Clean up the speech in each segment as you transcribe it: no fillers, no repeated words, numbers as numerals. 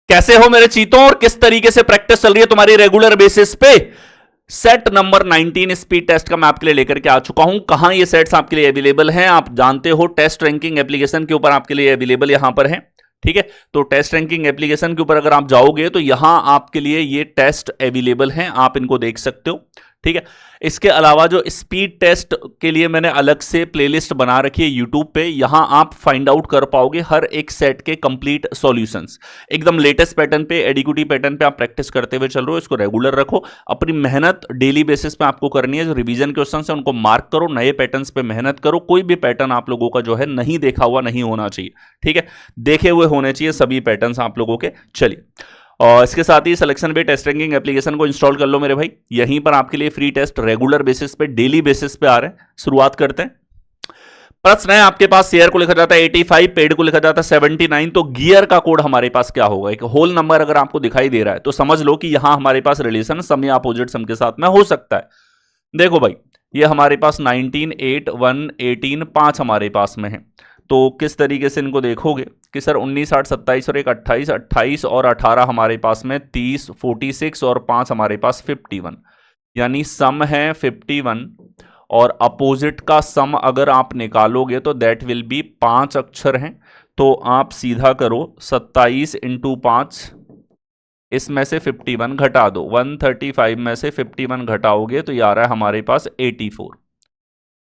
कैसे हो मेरे चीतों, और किस तरीके से प्रैक्टिस चल रही है तुम्हारी रेगुलर बेसिस पे? सेट नंबर 19 स्पीड टेस्ट का मैं आपके लिए लेकर के आ चुका हूं। कहां ये सेट्स आपके लिए अवेलेबल हैं आप जानते हो, टेस्ट रैंकिंग एप्लीकेशन के ऊपर आपके लिए अवेलेबल यहां पर है। ठीक है, तो टेस्ट रैंकिंग एप्लीकेशन के ऊपर अगर आप जाओगे तो यहां आपके लिए ये टेस्ट अवेलेबल हैं, आप इनको देख सकते हो। ठीक है, इसके अलावा जो स्पीड टेस्ट के लिए मैंने अलग से प्लेलिस्ट बना रखी है यूट्यूब पे, यहां आप फाइंड आउट कर पाओगे हर एक सेट के कंप्लीट सॉल्यूशंस। एकदम लेटेस्ट पैटर्न पे, एडीक्यूटी पैटर्न पे आप प्रैक्टिस करते हुए चल रहे हो, इसको रेगुलर रखो। अपनी मेहनत डेली बेसिस पे आपको करनी है। जो रिवीजन क्वेश्चन है उनको मार्क करो, नए पैटर्न्स पे मेहनत करो। कोई भी पैटर्न आप लोगों का जो है नहीं देखा हुआ नहीं होना चाहिए। ठीक है, देखे हुए होने चाहिए सभी पैटर्न्स आप लोगों के। चलिए, और इसके साथ ही सिलेक्शन पे टेस्ट रैंकिंग एप्लीकेशन को इंस्टॉल कर लो मेरे भाई। यहीं पर आपके लिए फ्री टेस्ट रेगुलर बेसिस पे, डेली बेसिस पे आ रहे हैं। शुरुआत करते हैं। प्रश्न है आपके पास, शेयर को लिखा जाता है 85, पेड को लिखा जाता है 79, तो गियर का कोड हमारे पास क्या होगा? एक होल नंबर अगर आपको दिखाई दे रहा है तो समझ लो कि यहां हमारे पास रिलेशन सम या अपोजिट सम के साथ में हो सकता है। देखो भाई, ये हमारे पास 19, 8, 1, 18, 5 हमारे पास में है। तो किस तरीके से इनको देखोगे कि सर 19, 8, 27 और एक 28, 28 और 18 हमारे पास में 30, 46 और 5 हमारे पास 51, यानी सम है 51 और अपोजिट का सम अगर आप निकालोगे तो दैट विल बी 5 अक्षर हैं। तो आप सीधा करो 27 इंटू 5, इसमें से 51 घटा दो, 135 में से 51 घटाओगे तो ये आ रहा है हमारे पास 84।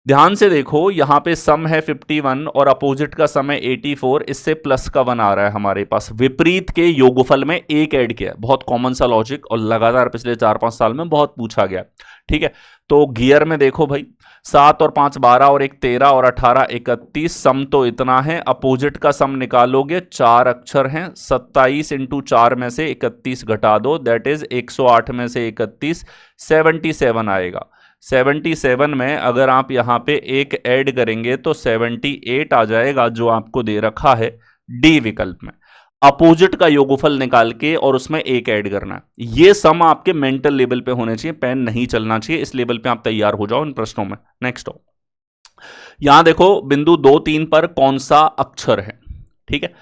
ध्यान से देखो, यहां पे सम है 51 और अपोजिट का सम है 84, इससे प्लस का 1 आ रहा है हमारे पास। विपरीत के योगफल में एक ऐड किया, बहुत कॉमन सा लॉजिक और लगातार पिछले 4-5 साल में बहुत पूछा गया। ठीक है, तो गियर में देखो भाई, 7 और 5 12 और एक 13 और 18 31, सम तो इतना है। अपोजिट का सम निकालोगे 4 अक्षर हैं, 27 इंटू 4 में से 31 घटा दो, दैट इज 108 में से 31 77 आएगा। 77 में अगर आप यहां पे एक ऐड करेंगे तो 78 आ जाएगा, जो आपको दे रखा है डी विकल्प में। अपोजिट का योगफल निकाल के और उसमें एक ऐड करना है। ये सम आपके मेंटल लेवल पे होने चाहिए, पेन नहीं चलना चाहिए। इस लेवल पे आप तैयार हो जाओ इन प्रश्नों में। नेक्स्ट हो, यहां देखो बिंदु 2, 3 पर कौन सा अक्षर है। ठीक है,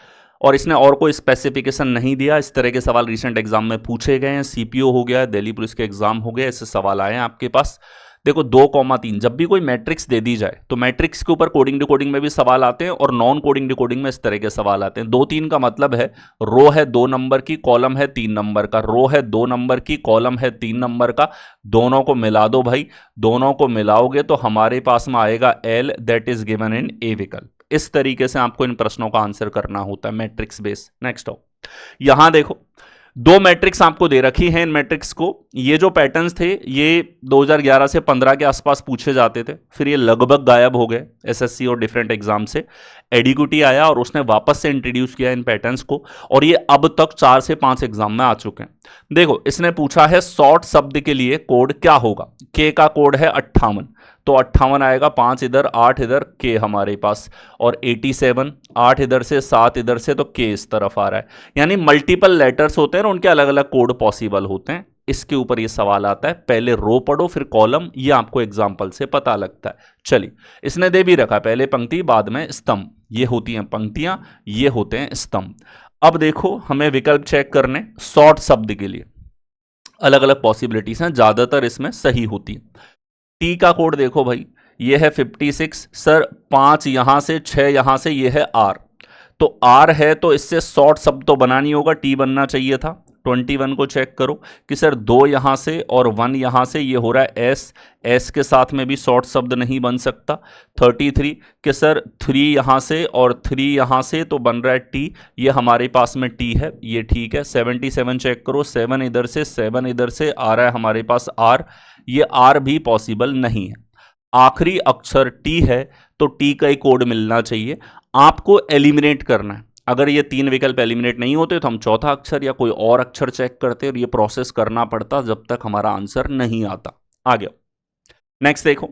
और इसने और कोई स्पेसिफिकेशन नहीं दिया। इस तरह के सवाल रिसेंट एग्जाम में पूछे गए हैं। सीपीओ हो गया, दिल्ली पुलिस के एग्जाम हो गया, ऐसे सवाल आए हैं आपके पास। देखो 2,3, जब भी कोई मैट्रिक्स दे दी जाए तो मैट्रिक्स के ऊपर कोडिंग डिकोडिंग में भी सवाल आते हैं और नॉन कोडिंग डिकोडिंग में इस तरह के सवाल आते हैं। 2-3 का मतलब है रो है 2 नंबर की, कॉलम है 3 नंबर का। रो है 2 नंबर की, कॉलम है 3 नंबर का, दोनों को मिला दो भाई। दोनों को मिलाओगे तो हमारे पास में आएगा L, that is given in a विकल्प। इस तरीके से आपको इन प्रश्नों का आंसर करना होता है मैट्रिक्स बेस। नेक्स्ट हो, यहां देखो 2 मैट्रिक्स आपको दे रखी हैं। इन मैट्रिक्स को, ये जो पैटर्न्स थे ये 2011 से 15 के आसपास पूछे जाते थे, फिर ये लगभग गायब हो गए एसएससी और डिफरेंट एग्जाम से। एडीक्यूटी आया और उसने वापस से इंट्रोड्यूस किया इन पैटर्न्स को, और ये अब तक 4 से 5 एग्जाम में आ चुके हैं। देखो, इसने पूछा है शॉर्ट शब्द के लिए कोड क्या होगा। के का कोड है 58, तो 58 आएगा, 5 इधर 8 इधर, के हमारे पास, और 87, 8 इधर से 7 इधर से, तो के इस तरफ आ रहा है। यानी मल्टीपल लेटर्स होते हैं और उनके अलग अलग कोड पॉसिबल होते हैं। इसके ऊपर ये सवाल आता है, पहले रो पढ़ो फिर कॉलम, ये आपको एग्जाम्पल से पता लगता है। चलिए, इसने दे भी रखा पहले पंक्ति बाद में स्तंभ, ये होती हैं पंक्तियां, ये होते हैं स्तंभ। अब देखो, हमें विकल्प चेक करने शॉर्ट शब्द के लिए अलग अलग पॉसिबिलिटीज हैं, ज्यादातर इसमें सही होती है। टी का कोड देखो भाई, ये है 56, सर 5 यहां से 6 यहां से, ये है आर, तो आर है तो इससे शॉर्ट शब्द तो बना नहीं होगा, टी बनना चाहिए था। 21 को चेक करो कि सर 2 यहां से और 1 यहां से, ये हो रहा है एस, एस के साथ में भी शॉर्ट शब्द नहीं बन सकता। 33 कि सर 3 यहां से और 3 यहां से, तो बन रहा है टी, ये हमारे पास में टी है, ये ठीक है। 77 चेक करो, 7 इधर से 7 इधर से आ रहा है हमारे पास आर, ये आर भी पॉसिबल नहीं है। आखिरी अक्षर टी है तो टी का ही कोड मिलना चाहिए। आपको एलिमिनेट करना है। अगर ये 3 विकल्प एलिमिनेट नहीं होते तो हम चौथा अक्षर या कोई और अक्षर चेक करते और ये प्रोसेस करना पड़ता जब तक हमारा आंसर नहीं आता। आ गया, नेक्स्ट देखो,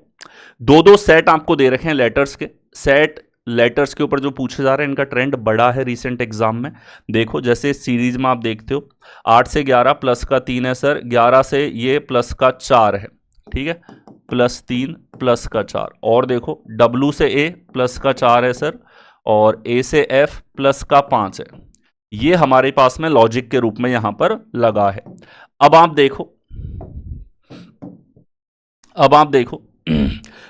2-2 सेट आपको दे रखे हैं लेटर्स के। सेट लेटर्स के ऊपर जो पूछे जा रहे हैं इनका ट्रेंड बड़ा है रिसेंट एग्जाम में। देखो, जैसे सीरीज में आप देखते हो 8 से 11 प्लस का 3 है सर, 11 से ये प्लस का 4 है, ठीक है, +3 प्लस का 4। और देखो, W से A प्लस का 4 है सर, और A से F प्लस का 5 है। ये हमारे पास में लॉजिक के रूप में यहां पर लगा है। अब आप देखो, अब आप देखो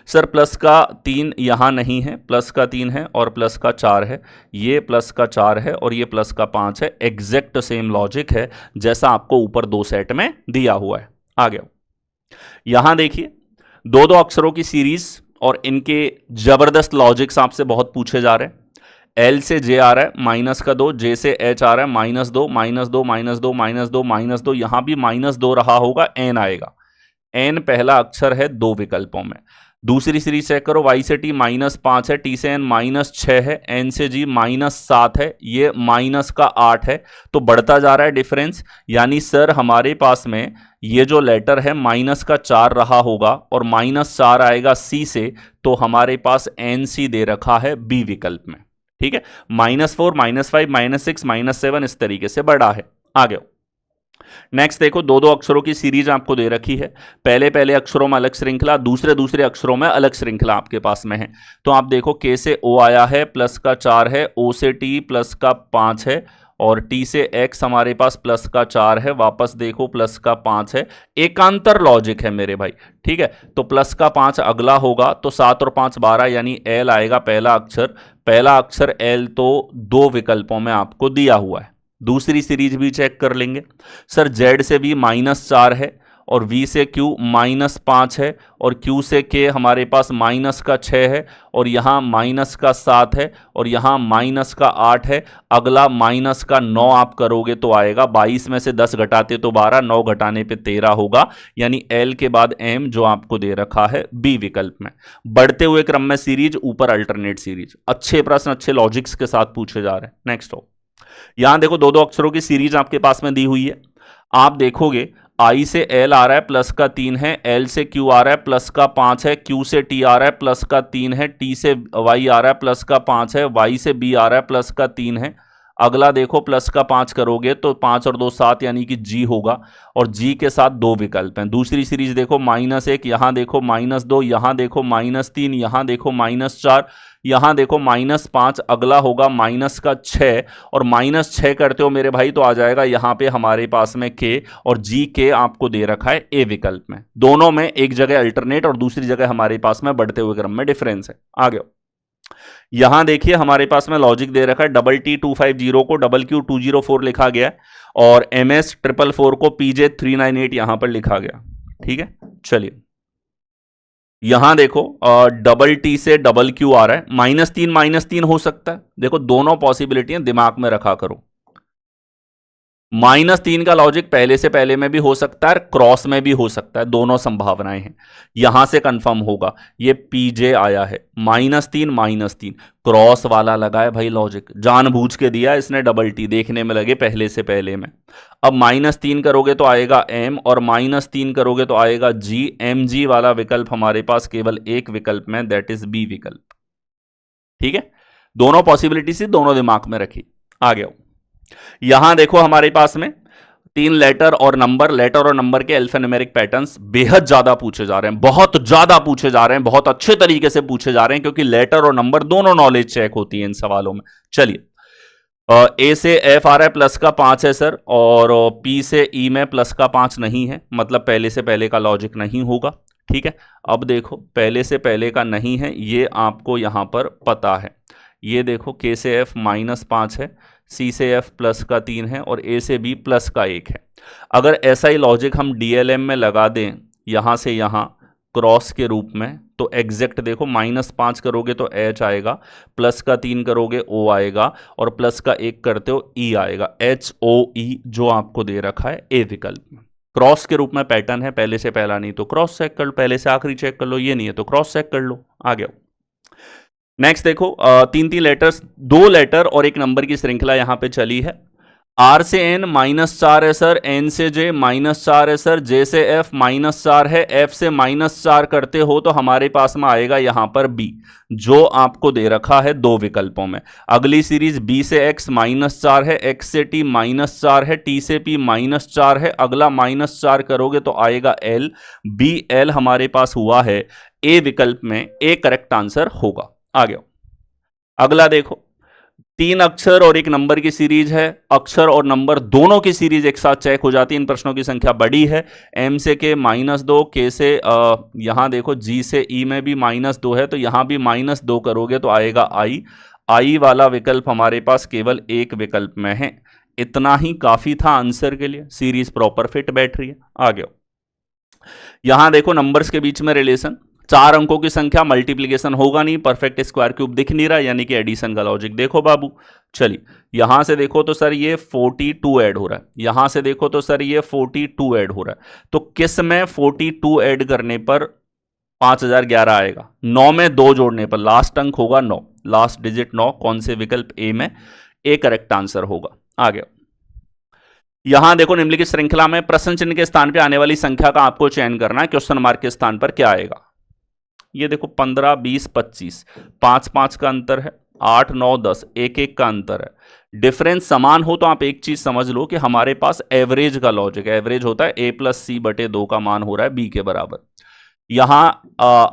सर प्लस का 3 यहां नहीं है, प्लस का 3 है और प्लस का 4 है, ये प्लस का 4 है और ये प्लस का 5 है। एग्जैक्ट सेम लॉजिक है जैसा आपको ऊपर दो सेट में दिया हुआ है। आ गया, यहां देखिए दो दो अक्षरों की सीरीज और इनके जबरदस्त लॉजिक्स आपसे बहुत पूछे जा रहे हैं। एल से जे आ रहा है माइनस का 2, जे से एच आ रहा है -2, -2, -2, -2, -2, यहां भी -2 रहा होगा, एन आएगा। एन पहला अक्षर है दो विकल्पों में। दूसरी सीरीज चेक करो, y से t -5 है, t से n -6 है, n से g -7 है, ये माइनस का 8 है। तो बढ़ता जा रहा है डिफरेंस, यानी सर हमारे पास में ये जो लेटर है माइनस का 4 रहा होगा और -4 आएगा c से, तो हमारे पास NC दे रखा है बी विकल्प में। ठीक है, -4, -5, -6, -7 इस तरीके से बढ़ा है। आ गया, नेक्स्ट देखो दो दो अक्षरों की सीरीज आपको दे रखी है। पहले पहले अक्षरों में अलग श्रृंखला, दूसरे दूसरे अक्षरों में अलग श्रृंखला आपके पास में है। तो आप देखो के से ओ आया है, प्लस का 4 है, ओ से टी प्लस का 5 है और टी से एक्स हमारे पास प्लस का 4 है, वापस देखो प्लस का 5 है। एकांतर लॉजिक है मेरे भाई। ठीक है, तो प्लस का 5 अगला होगा, तो 7 और 5 12, यानी एल आएगा पहला अक्षर। पहला अक्षर एल तो दो विकल्पों में आपको दिया हुआ है। दूसरी सीरीज भी चेक कर लेंगे। सर जेड से भी -4 है और वी से क्यू -5 है और क्यू से के हमारे पास माइनस का 6 है और यहाँ माइनस का 7 है और यहाँ माइनस का 8 है। अगला माइनस का 9 आप करोगे तो आएगा 22 में से 10 घटाते तो 12, 9 घटाने पे 13 होगा, यानी एल के बाद एम जो आपको दे रखा है बी विकल्प में। बढ़ते हुए क्रम में सीरीज, ऊपर अल्टरनेट सीरीज। अच्छे प्रश्न अच्छे लॉजिक्स के साथ पूछे जा रहे हैं। नेक्स्ट हो, यहां देखो दो दो अक्षरों की सीरीज आपके पास में दी हुई है। आप देखोगे आई से एल आ रहा है प्लस का 3 है, एल से क्यू आ रहा है प्लस का 5 है, क्यू से टी आ रहा है प्लस का 3 है, टी से वाई आ रहा है प्लस का 5 है, वाई से बी आ रहा है प्लस का 3 है। अगला देखो प्लस का 5 करोगे तो 5 और 2 7, यानी कि जी होगा और जी के साथ दो विकल्प हैं। दूसरी सीरीज देखो -1, यहां देखो -2, यहां देखो -3, यहां देखो -4, यहां देखो -5, अगला होगा माइनस का 6 और -6 करते हो मेरे भाई तो आ जाएगा यहां पे हमारे पास में के, और जी के आपको दे रखा है ए विकल्प में। दोनों में एक जगह अल्टरनेट और दूसरी जगह हमारे पास में बढ़ते हुए क्रम में डिफरेंस है। आ गया, यहां देखिए हमारे पास में लॉजिक दे रखा है, T250 को WQ204 लिखा गया है और MS444 को PJ398 यहां पर लिखा गया। ठीक है, चलिए यहां देखो T से QQ आ रहा है, -3 हो सकता है। देखो दोनों पॉसिबिलिटियां दिमाग में रखा करो। -3 का लॉजिक पहले से पहले में भी हो सकता है, क्रॉस में भी हो सकता है, दोनों संभावनाएं हैं। यहां से कंफर्म होगा, ये पीजे आया है -3 क्रॉस वाला लगा है भाई लॉजिक, जानबूझ के दिया इसने T, देखने में लगे पहले से पहले में। अब -3 करोगे तो आएगा एम और -3 करोगे तो आएगा जी। एम जी वाला विकल्प हमारे पास केवल एक विकल्प में, दैट इज बी विकल्प। ठीक है, दोनों पॉसिबिलिटी से दोनों दिमाग में रखी। आ गया, यहां देखो हमारे पास में 3 लेटर और नंबर के अल्फान्यूमेरिक पैटर्न्स बेहद ज्यादा पूछे जा रहे हैं, बहुत ज्यादा पूछे जा रहे हैं, बहुत अच्छे तरीके से पूछे जा रहे हैं, क्योंकि लेटर और नंबर दोनों नॉलेज चेक होती है इन सवालों में। चलिए ए से एफ आ रहा है प्लस का 5 है सर, और पी से ई में प्लस का 5 नहीं है, मतलब पहले से पहले का लॉजिक नहीं होगा। ठीक है, अब देखो पहले से पहले का नहीं है, ये आपको यहां पर पता है। ये देखो के से एफ -5 है, सी से एफ प्लस का 3 है और ए से बी प्लस का 1 है। अगर ऐसा ही लॉजिक हम डीएलएम में लगा दें यहां से यहां क्रॉस के रूप में, तो एग्जैक्ट देखो -5 करोगे तो एच आएगा, प्लस का 3 करोगे ओ आएगा और प्लस का 1 करते हो ई आएगा, HOE जो आपको दे रखा है ए विकल्प में। क्रॉस के रूप में पैटर्न है, पहले से पहला नहीं तो क्रॉस चेक कर लो, पहले से आखिरी चेक कर लो, ये नहीं है तो क्रॉस चेक कर लो। आ गया, नेक्स्ट देखो 3 लेटर्स, 2 लेटर और एक नंबर की श्रृंखला यहां पे चली है। आर से एन -4 है सर, एन से जे -4 है सर, जे से एफ -4 है, एफ से -4 करते हो तो हमारे पास में आएगा यहां पर बी, जो आपको दे रखा है दो विकल्पों में। अगली सीरीज बी से एक्स -4 है, एक्स से टी -4 है, टी से पी -4 है। अगला -4 करोगे तो आएगा एल, बी एल हमारे पास हुआ है ए विकल्प में, ए करेक्ट आंसर होगा। आ गया, अगला देखो 3 अक्षर और 1 नंबर की सीरीज है, अक्षर और नंबर दोनों की सीरीज एक साथ चेक हो जाती है। इन प्रश्नों की संख्या बड़ी है, m से k -2, k से यहां देखो g से e में भी -2 है, तो यहां भी -2 करोगे तो आएगा i वाला विकल्प हमारे पास केवल एक विकल्प में है। इतना ही काफी था आंसर के लिए, सीरीज प्रॉपर फिट बैठ रही है। आगे यहां देखो नंबर्स के बीच में रिलेशन, 4 अंकों की संख्या, मल्टीप्लीकेशन होगा नहीं, परफेक्ट स्क्वायर क्यूब दिख नहीं रहा, यानी कि एडिशन का लॉजिक देखो बाबू। चलिए यहां से देखो तो सर ये 42 ऐड हो रहा है, यहां से देखो तो सर ये 42 ऐड हो रहा है, तो किस में 42 ऐड करने पर 5011 आएगा? 9 में 2 जोड़ने पर, लास्ट अंक होगा 9, लास्ट डिजिट 9, कौन से विकल्प ए में? ए करेक्ट आंसर होगा। आगे यहां देखो निम्नलिखित श्रृंखला में प्रश्न चिन्ह के स्थान पर आने वाली संख्या का आपको चयन करना है, क्वेश्चन मार्क के स्थान पर क्या आएगा? ये देखो 15, 20, 25, 5 का अंतर है, 8, 9, 10, 1 का अंतर है। डिफरेंस समान हो तो आप एक चीज समझ लो कि हमारे पास एवरेज का लॉजिक है, एवरेज होता है a+c/2 का मान हो रहा है b के बराबर। यहां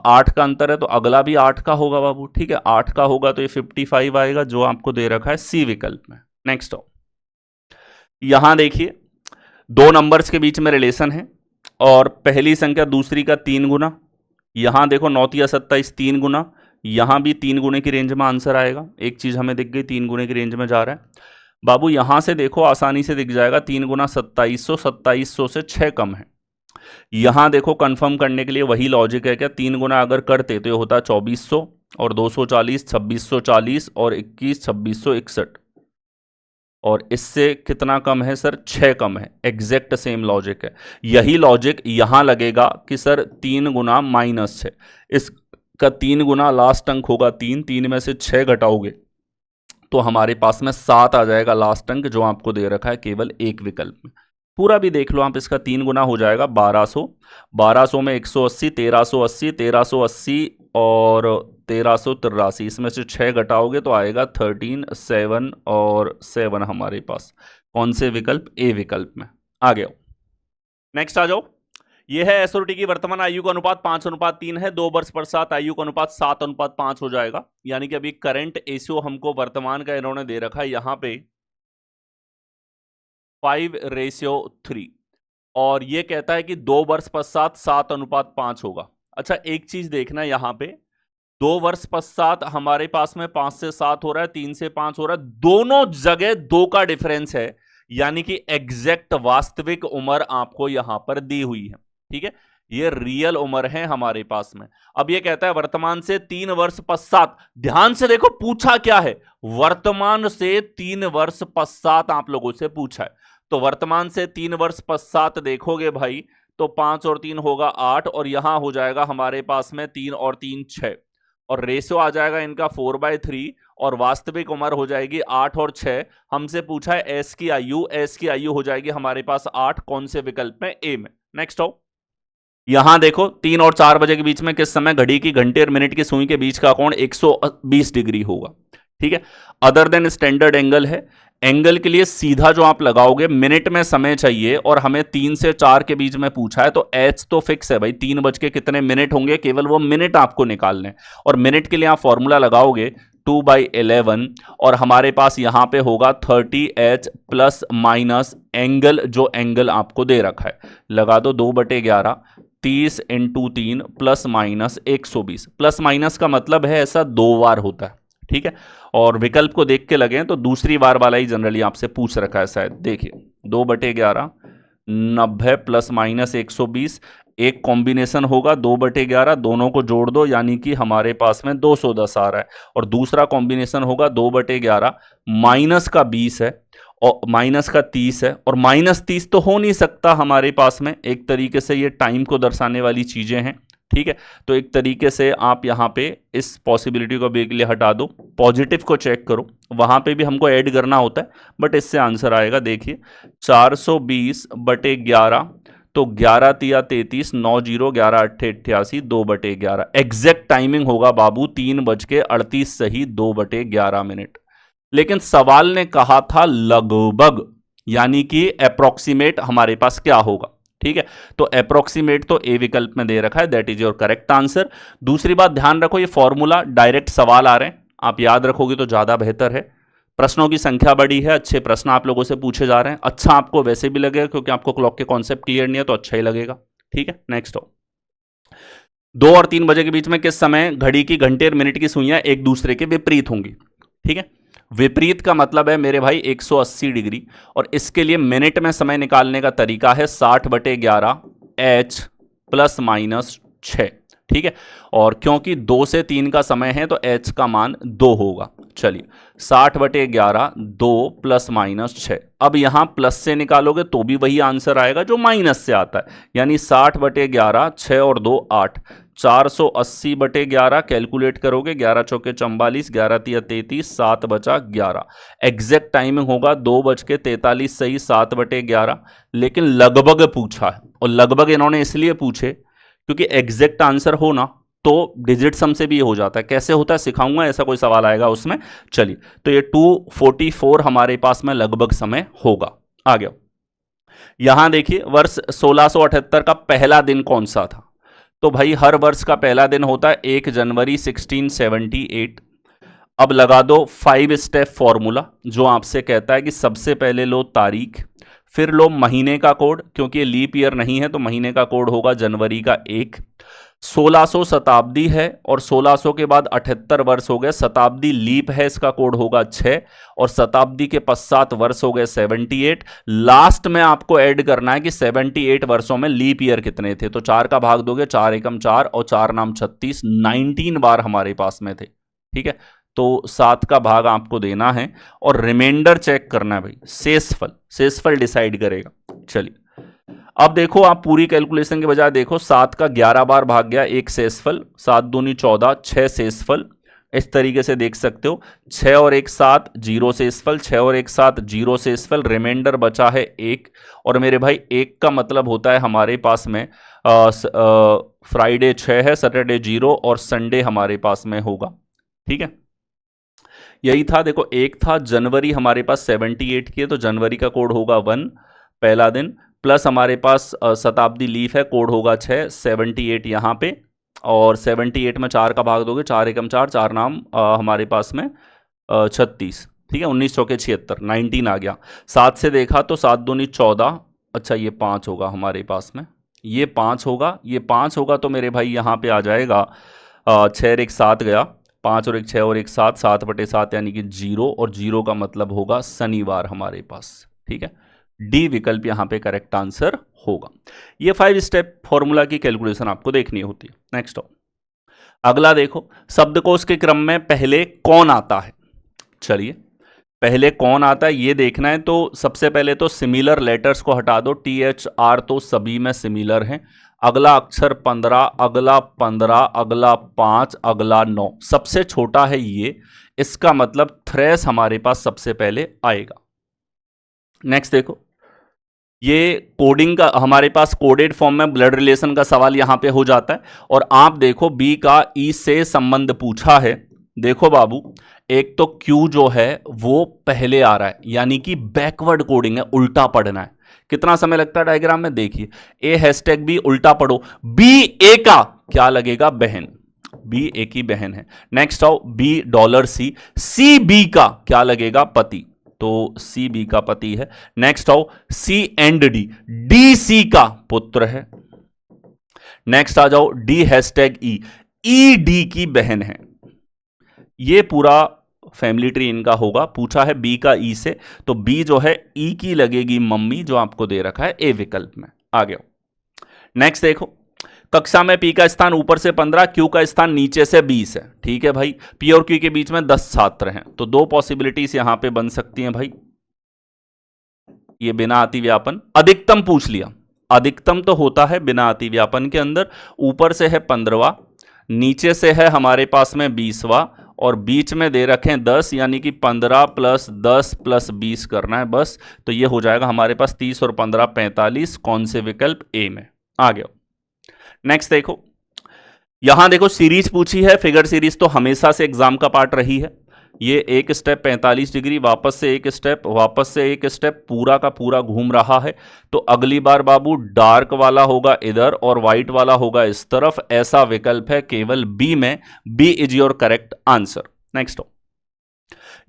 8 का अंतर है तो अगला भी 8 का होगा बाबू, ठीक है, 8 का होगा तो ये 55 आएगा जो आपको दे रखा है सी विकल्प में। नेक्स्ट हो, यहां देखिए 2 नंबर्स के बीच में रिलेशन है और पहली संख्या दूसरी का 3 गुना, यहां देखो 9 × 27 3 गुना, यहां भी 3 गुने की रेंज में आंसर आएगा। एक चीज हमें दिख गई, 3 गुने की रेंज में जा रहा है बाबू। यहां से देखो आसानी से दिख जाएगा 3 गुना 2700, 2700 से 6 कम है। यहां देखो कंफर्म करने के लिए वही लॉजिक है क्या, 3 गुना अगर करते तो ये होता 2400 और 240 2640 और 21 2661, और इससे कितना कम है सर? 6 कम है। एग्जैक्ट सेम लॉजिक है, यही लॉजिक यहां लगेगा कि सर 3 गुना -6, इसका 3 गुना लास्ट अंक होगा 3, 3 में से 6 घटाओगे तो हमारे पास में 7 आ जाएगा लास्ट अंक, जो आपको दे रखा है केवल एक विकल्प में। पूरा भी देख लो आप, इसका 3 गुना हो जाएगा 1200, 1200 में 180, 1380, 1380 और 1383, इसमें से 6 घटाओगे तो आएगा 13, 7 और 7 हमारे पास कौन से विकल्प? ए विकल्प में। आ गया, नेक्स्ट आ जाओ। यह है एसओटी की वर्तमान आयु का अनुपात 5:3 है, 2 वर्ष पश्चात आयु का अनुपात 7:5 हो जाएगा, यानी कि अभी करंट एशियो हमको वर्तमान का इन्होंने दे रखा है यहां पे 5:3, और ये कहता है कि 2 वर्ष पश्चात 7:5 होगा। अच्छा एक चीज देखना, यहां पे 2 वर्ष पश्चात हमारे पास में 5 से 7 हो रहा है, 3 से 5 हो रहा है, दोनों जगह 2 का डिफरेंस है, यानी कि एग्जैक्ट वास्तविक उम्र आपको यहां पर दी हुई है। ठीक है, ये रियल उम्र है हमारे पास में। अब ये कहता है वर्तमान से 3 वर्ष पश्चात, ध्यान से देखो पूछा क्या है, वर्तमान से 3 वर्ष पश्चात आप लोगों से पूछा है, तो वर्तमान से 3 वर्ष पश्चात देखोगे भाई तो 5 और 3 होगा 8, और यहां हो जाएगा हमारे पास में 3 और 3 6, और रेशियो आ जाएगा इनका 4/3, और वास्तविक उम्र हो जाएगी 8 और 6। हमसे पूछा है एस की आयु, एस की आयु हो जाएगी हमारे पास 8, कौन से विकल्प में? ए में। नेक्स्ट हो, यहां देखो 3 और 4 बजे के बीच में किस समय घड़ी की घंटे और मिनट की सुई के बीच का कोण 120 डिग्री होगा। ठीक है, अदर देन स्टैंडर्ड एंगल है, एंगल के लिए सीधा जो आप लगाओगे, मिनट में समय चाहिए और हमें 3 से 4 के बीच में पूछा है, तो एच तो फिक्स है भाई, 3 बज के कितने मिनट होंगे, केवल वो मिनट आपको निकालने, और मिनट के लिए आप फॉर्मूला लगाओगे 2/11, और हमारे पास यहां पे होगा 30h प्लस माइनस एंगल, जो एंगल आपको दे रखा है लगा दो 2/11, 30 × 3 प्लस माइनस 120, प्लस माइनस का मतलब है ऐसा 2 बार होता है। ठीक है, और विकल्प को देख के लगे तो दूसरी बार वाला ही जनरली आपसे पूछ रखा है शायद। देखिए 2/11 90 प्लस माइनस 120, एक कॉम्बिनेशन होगा 2/11, दोनों को जोड़ दो यानी कि हमारे पास में 210 आ रहा है, और दूसरा कॉम्बिनेशन होगा 2/11 माइनस का 20 है और माइनस का 30 है, और -30 तो हो नहीं सकता हमारे पास में, एक तरीके से ये टाइम को दर्शाने वाली चीजें हैं। ठीक है, तो एक तरीके से आप यहां पे इस पॉसिबिलिटी को भी के लिए हटा दो, पॉजिटिव को चेक करो, वहां पे भी हमको ऐड करना होता है, बट इससे आंसर आएगा देखिए 420/11, तो 11 तिया 33, 9 0 11 8 88, 2/11 एग्जैक्ट टाइमिंग होगा बाबू 3:38 सही 2/11 मिनट। लेकिन सवाल ने कहा था लगभग, यानी कि अप्रोक्सीमेट हमारे पास क्या होगा। ठीक है, तो अप्रोक्सीमेट तो ए विकल्प में दे रखा है, that is your correct answer. दूसरी बात ध्यान रखो, ये फॉर्मूला डायरेक्ट सवाल आ रहे हैं, आप याद रखोगे तो ज्यादा बेहतर है। प्रश्नों की संख्या बढ़ी है, अच्छे प्रश्न आप लोगों से पूछे जा रहे हैं, अच्छा आपको वैसे भी लगेगा क्योंकि आपको क्लॉक के कॉन्सेप्ट क्लियर नहीं है तो अच्छा ही लगेगा। ठीक है, नेक्स्ट हो। 2 और 3 बजे के बीच में किस समय घड़ी की घंटे और मिनट की सुइयां एक दूसरे के विपरीत होंगी? ठीक है, विपरीत का मतलब है मेरे भाई 180 डिग्री, और इसके लिए मिनट में समय निकालने का तरीका है 60/11 h प्लस माइनस 6। ठीक है, और क्योंकि 2 से 3 का समय है तो h का मान 2 होगा। चलिए 60/11 2 प्लस माइनस 6। अब यहां प्लस से निकालोगे तो भी वही आंसर आएगा जो माइनस से आता है, यानी 60/11 6 और 2 8, 480/11 कैलकुलेट करोगे, 11 चौके 44, 11 तिया 33, 7 बचा 11। एग्जैक्ट टाइमिंग होगा 2:43 सही 7/11, लेकिन लगभग पूछा है, और लगभग इन्होंने इसलिए पूछे क्योंकि एग्जैक्ट आंसर हो ना तो डिजिट सम से भी ये हो जाता है। कैसे होता है सिखाऊंगा, ऐसा कोई सवाल आएगा उसमें। चलिए, तो ये 244 हमारे पास में लगभग समय होगा। आ गया, यहां देखिए वर्ष 1678 का पहला दिन कौन सा था? तो भाई हर वर्ष का पहला दिन होता है 1 जनवरी 1678। अब लगा दो 5 स्टेप फॉर्मूला जो आपसे कहता है कि सबसे पहले लो तारीख, फिर लो महीने का कोड, क्योंकि ये लीप ईयर नहीं है तो महीने का कोड होगा जनवरी का 1। 1600 शताब्दी है और 1600 के बाद 78 वर्ष हो गए, शताब्दी लीप है, इसका कोड होगा 6, और शताब्दी के पश्चात वर्ष हो गए 78। लास्ट में आपको ऐड करना है कि 78 वर्षों में लीप ईयर कितने थे, तो 4 का भाग दोगे, 4 एकम 4 और 4 नाम 36, 19 बार हमारे पास में थे। ठीक है, तो 7 का भाग आपको देना है और रिमाइंडर चेक करना है भाई, शेषफल डिसाइड करेगा। चलिए अब देखो, आप पूरी कैलकुलेशन के बजाय देखो, 7 का 11 बार भाग गया, 1 शेषफल, 7 दूनी 14, 6 शेषफल, इस तरीके से देख सकते हो। 6 और 1 7, 0 शेषफल, 6 और 1 7, 0 शेषफल, रिमाइंडर बचा है 1, और मेरे भाई 1 का मतलब होता है हमारे पास में फ्राइडे 6 है, सैटरडे 0 और संडे हमारे पास में होगा। ठीक है, यही था। देखो एक था जनवरी हमारे पास 78 की है तो जनवरी का कोड होगा 1 पहला दिन, प्लस हमारे पास शताब्दी लीफ है, कोड होगा 6, 78 यहाँ पे, और 78 में 4 का भाग दोगे, 4 एकम 4, 4 नाम हमारे पास में 36। ठीक है, 19 चौके 76, 19 आ गया। 7 से देखा तो 7 दूनी 14, अच्छा ये 5 होगा हमारे पास में, ये 5 होगा, ये 5 होगा, तो मेरे भाई यहाँ पे आ जाएगा 6 और 1 7 गया, 5 और 1 6 और 1 7, 7/7 यानी कि 0, और 0 का मतलब होगा शनिवार हमारे पास। ठीक है, डी विकल्प यहां पे करेक्ट आंसर होगा। ये 5 स्टेप फॉर्मूला की कैलकुलेशन आपको देखनी होती है। नेक्स्ट हो, अगला देखो, शब्दकोश के क्रम में पहले कौन आता है? चलिए पहले कौन आता है ये देखना है, तो सबसे पहले तो सिमिलर लेटर्स को हटा दो, THR तो सभी में सिमिलर हैं। अगला अक्षर 15, अगला 15, अगला 5, अगला 9, सबसे छोटा है ये, इसका मतलब थ्रेस हमारे पास सबसे पहले आएगा। नेक्स्ट देखो, ये कोडिंग का हमारे पास कोडेड फॉर्म में ब्लड रिलेशन का सवाल यहां पे हो जाता है, और आप देखो बी का ई से संबंध पूछा है। देखो बाबू, एक तो क्यू जो है वो पहले आ रहा है, यानी कि बैकवर्ड कोडिंग है, उल्टा पढ़ना है। कितना समय लगता है डायग्राम में देखिए, ए हैशटैग बी उल्टा पढ़ो, बी ए का क्या लगेगा? बहन, बी ए की बहन है। नेक्स्ट आओ, बी $C, सी बी का क्या लगेगा? पति, तो सी बी का पति है। नेक्स्ट आओ, सी एंड डी, डी सी का पुत्र है। नेक्स्ट आ जाओ, डी हैशटैग ई, ई डी की बहन है। ये पूरा फैमिली ट्री इनका होगा, पूछा है बी का ई से, तो बी जो है ई की लगेगी मम्मी, जो आपको दे रखा है ए विकल्प में। आ गया, नेक्स्ट देखो, कक्षा में पी का स्थान ऊपर से 15, क्यू का स्थान नीचे से 20 है। ठीक है भाई, पी और क्यू के बीच में 10 छात्र हैं, तो 2 पॉसिबिलिटीज यहां पे बन सकती हैं भाई। ये बिना अति व्यापन, अधिकतम पूछ लिया, अधिकतम तो होता है बिना अति व्यापन के अंदर, ऊपर से है 15वां, नीचे से है हमारे पास में 20वां, और बीच में दे रखें 10, यानी कि 15 + 10 + 20 करना है बस, तो ये हो जाएगा हमारे पास 30 और 15 45, कौन से विकल्प? ए में। आ गया, नेक्स्ट देखो, यहां देखो सीरीज पूछी है, फिगर सीरीज तो हमेशा से एग्जाम का पार्ट रही है। ये एक स्टेप 45 डिग्री, वापस से एक स्टेप, वापस से एक स्टेप, पूरा का पूरा घूम रहा है। तो अगली बार बाबू डार्क वाला होगा इधर और व्हाइट वाला होगा इस तरफ, ऐसा विकल्प है केवल बी में। B is your correct answer. Next हो,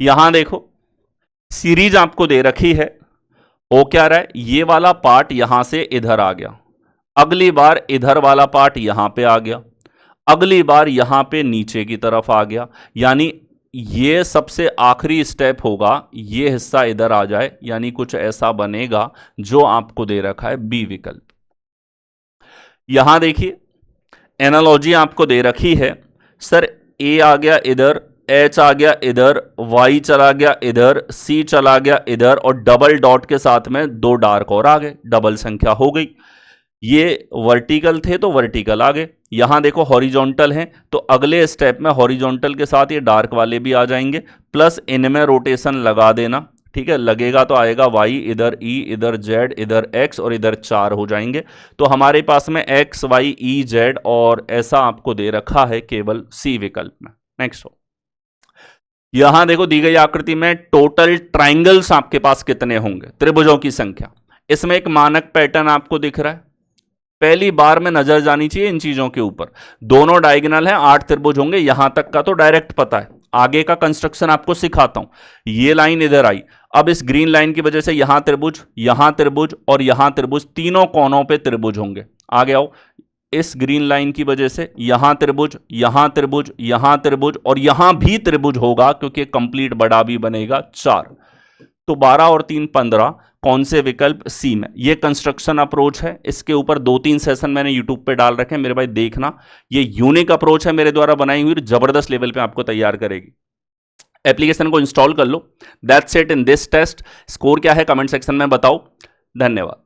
यहां देखो सीरीज आपको दे रखी है, हो क्या रहा है, ये वाला पार्ट यहां से इधर आ गया, अगली बार इधर वाला पार्ट यहां पे आ गया, अगली बार यहां पे नीचे की तरफ आ गया, यानी ये सबसे आखिरी स्टेप होगा, ये हिस्सा इधर आ जाए, यानी कुछ ऐसा बनेगा जो आपको दे रखा है बी विकल्प। यहां देखिए एनालॉजी आपको दे रखी है, सर ए आ गया इधर, एच आ गया इधर, वाई चला गया इधर, सी चला गया इधर, और डबल डॉट के साथ में दो डार्क और आ गए, डबल संख्या हो गई। ये वर्टिकल थे तो वर्टिकल आ गए, यहां देखो हॉरिजॉन्टल हैं तो अगले स्टेप में हॉरिजॉन्टल के साथ ये डार्क वाले भी आ जाएंगे, प्लस इनमें रोटेशन लगा देना, ठीक है, लगेगा तो आएगा वाई इधर, ई इधर, जेड इधर, एक्स और इधर 4 हो जाएंगे। तो हमारे पास में एक्स वाई ई जेड और ऐसा आपको दे रखा है केवल सी विकल्प में। नेक्स्ट हो, यहां देखो दी गई आकृति में टोटल ट्राइंगल्स आपके पास कितने होंगे, त्रिभुजों की संख्या। इसमें एक मानक पैटर्न आपको दिख रहा है, पहली बार में नजर जानी चाहिए इन चीजों के ऊपर। दोनों डायगोनल हैं, 8 त्रिभुज होंगे, यहां तक का तो डायरेक्ट पता है, आगे का कंस्ट्रक्शन आपको सिखाता हूं। ये लाइन इधर आई, अब इस ग्रीन लाइन की वजह से यहां त्रिभुज, यहां त्रिभुज और यहां त्रिभुज, तीनों कोनों पे त्रिभुज होंगे। आगे आओ, इस ग्रीन लाइन की वजह से यहां त्रिभुज, यहां त्रिभुज, यहां त्रिभुज और यहां भी त्रिभुज होगा, क्योंकि कंप्लीट बड़ा भी बनेगा 4। तो 12 और 3 15, कौन से विकल्प, सी में। ये कंस्ट्रक्शन अप्रोच है, इसके ऊपर 2-3 सेशन मैंने यूट्यूब पे डाल रखे हैं मेरे भाई, देखना। ये यूनिक अप्रोच है मेरे द्वारा बनाई हुई, जबरदस्त लेवल पे आपको तैयार करेगी। एप्लीकेशन को इंस्टॉल कर लो। That's it in this test. Score क्या है कमेंट सेक्शन में बताओ। धन्यवाद।